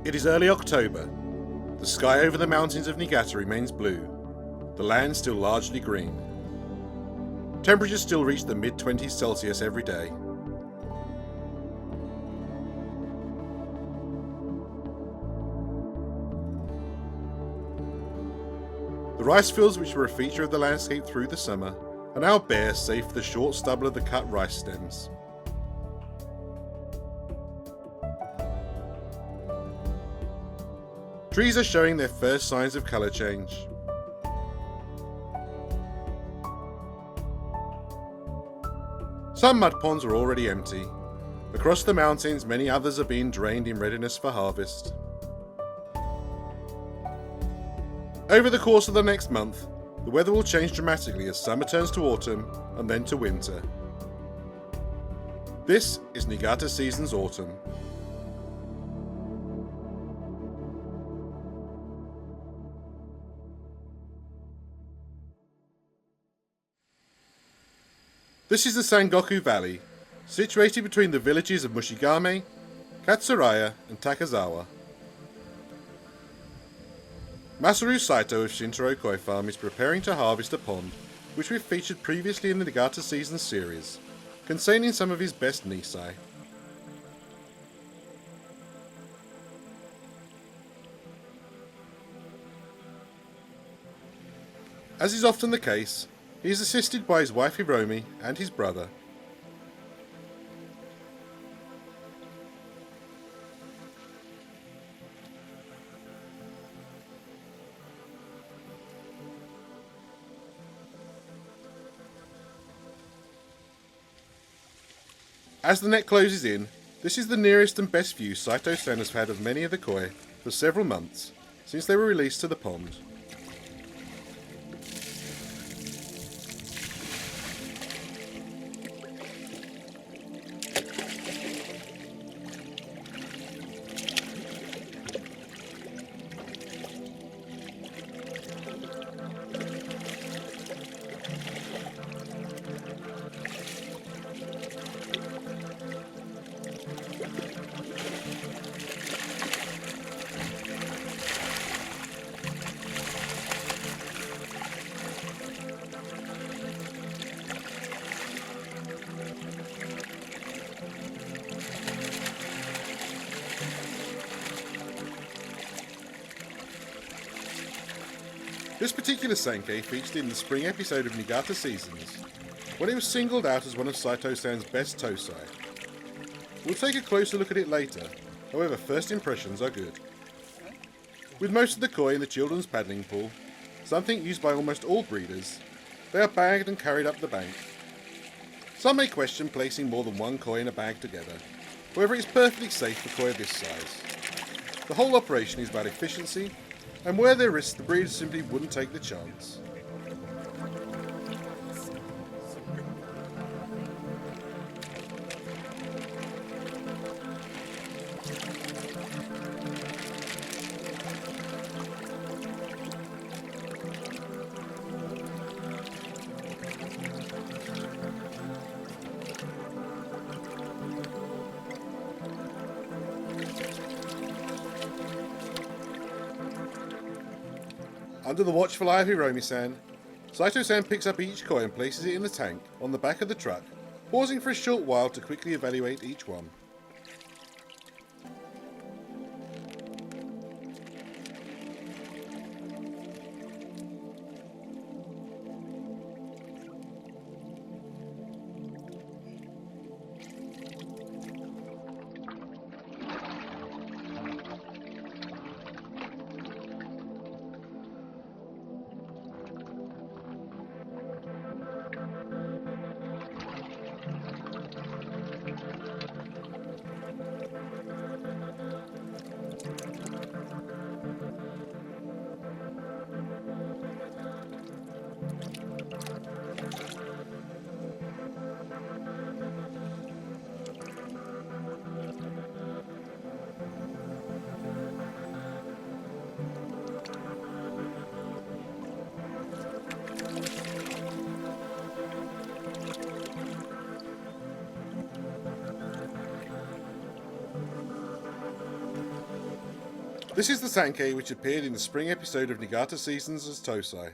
It is early October. The sky over the mountains of Niigata remains blue, the land still largely green. Temperatures still reach the mid-20s Celsius every day. The rice fields which were a feature of the landscape through the summer are now bare save for the short stubble of the cut rice stems. Trees are showing their first signs of colour change. Some mud ponds are already empty. Across the mountains, many others are being drained in readiness for harvest. Over the course of the next month, the weather will change dramatically as summer turns to autumn and then to winter. This is Niigata Seasons Autumn. This is the Sangoku Valley, situated between the villages of Mushigame, Katsuraya and Takazawa. Masaru Saito of Shintaro Koi Farm is preparing to harvest a pond which we've featured previously in the Niigata Seasons series, containing some of his best nisai. As is often the case, he is assisted by his wife Hiromi and his brother. As the net closes in, this is the nearest and best view Saito-san has had of many of the koi for several months, since they were released to the pond. This particular Sankei featured in the spring episode of Niigata Seasons, when it was singled out as one of Saito-san's best tosai. We'll take a closer look at it later, however first impressions are good. With most of the koi in the children's paddling pool, something used by almost all breeders, they are bagged and carried up the bank. Some may question placing more than one koi in a bag together, however it is perfectly safe for koi of this size. The whole operation is about efficiency, and where there is, the breeders simply wouldn't take the chance. Under the watchful eye of Hiromi-san, Saito-san picks up each koi and places it in the tank on the back of the truck, pausing for a short while to quickly evaluate each one. This is the Sankei which appeared in the spring episode of Niigata Seasons as Tosai,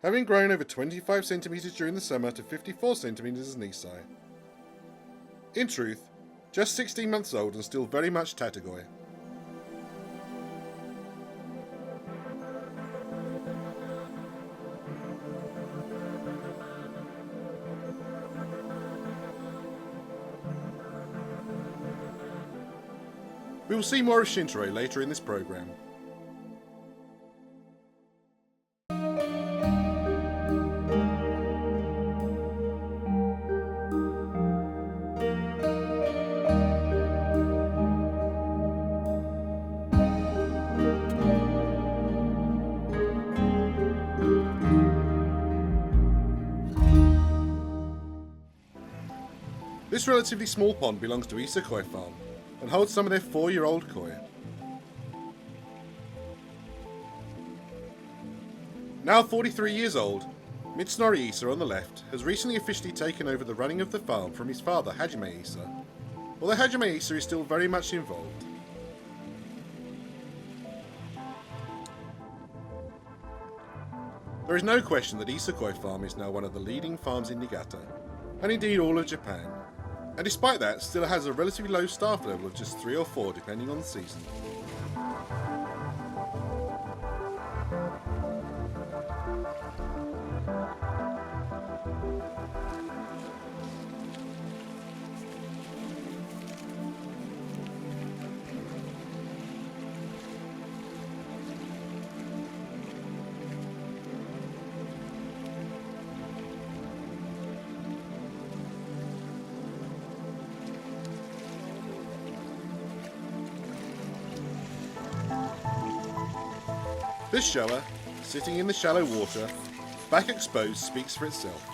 having grown over 25 centimeters during the summer to 54 centimeters as nisai. In truth, just 16 months old and still very much tatagoi. We will see more of Shintaro later in this program. This relatively small pond belongs to Issa Koi Farm and holds some of their 4-year-old koi. Now 43 years old, Mitsunori Issa on the left has recently officially taken over the running of the farm from his father Hajime Issa, although Hajime Issa is still very much involved. There is no question that Issa Koi Farm is now one of the leading farms in Niigata, and indeed all of Japan, and despite that still has a relatively low staff level of just 3 or 4 depending on the season. This shower, sitting in the shallow water, back exposed, speaks for itself.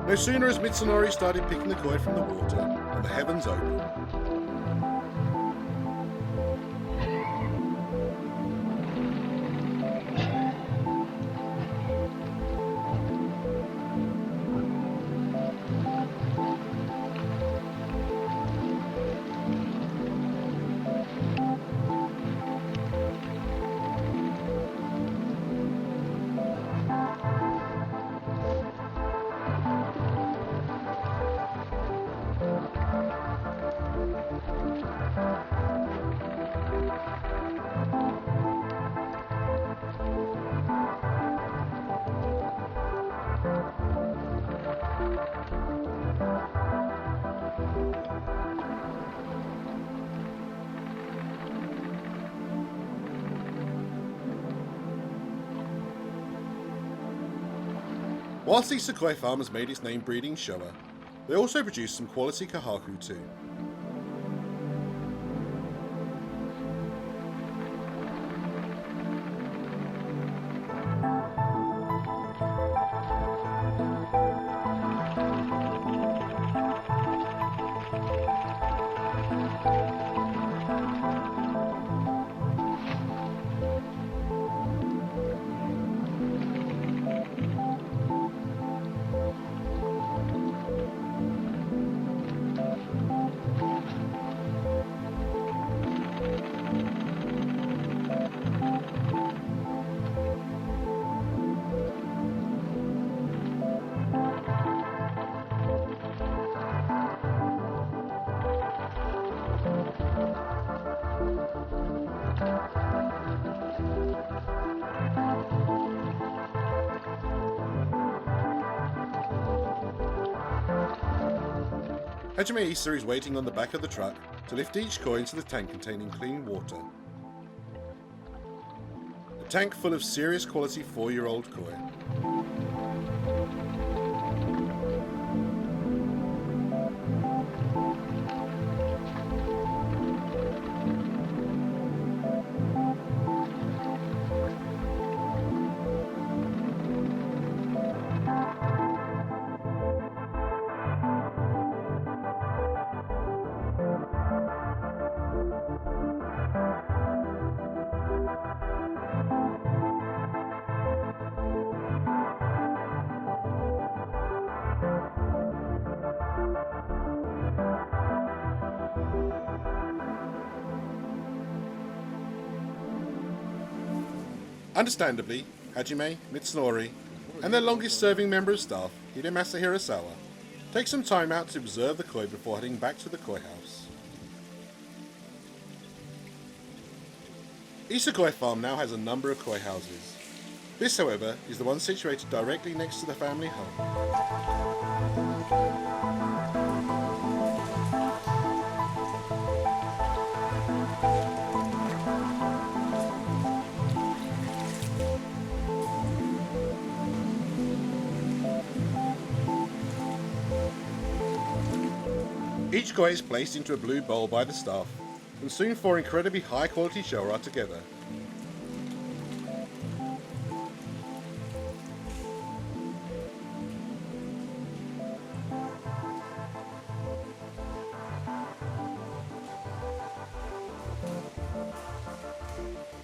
No sooner has Mitsunori started picking the koi from the water than the heavens open. Whilst the Koi farm has made its name breeding showa, they also produce some quality kahaku too. Hajime Issa is waiting on the back of the truck to lift each koi into the tank containing clean water. A tank full of serious quality 4-year-old koi. Understandably, Hajime, Mitsunori, and their longest-serving member of staff, Hidemasa Hirasawa, take some time out to observe the koi before heading back to the koi house. Isakoi Farm now has a number of koi houses. This, however, is the one situated directly next to the family home. Each koi is placed into a blue bowl by the staff, and soon 4 incredibly high quality shell are together.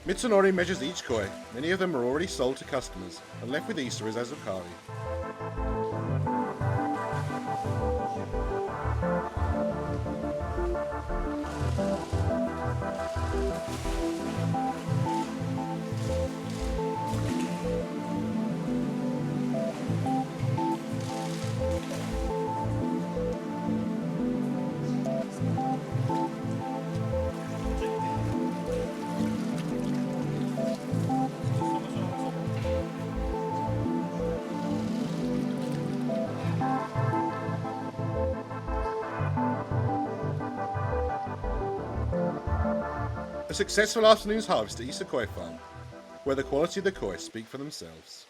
Mitsunori measures each koi. Many of them are already sold to customers, and left with Issa as Azukari. A successful afternoon's harvest at Issa Koi Farm, where the quality of the koi speak for themselves.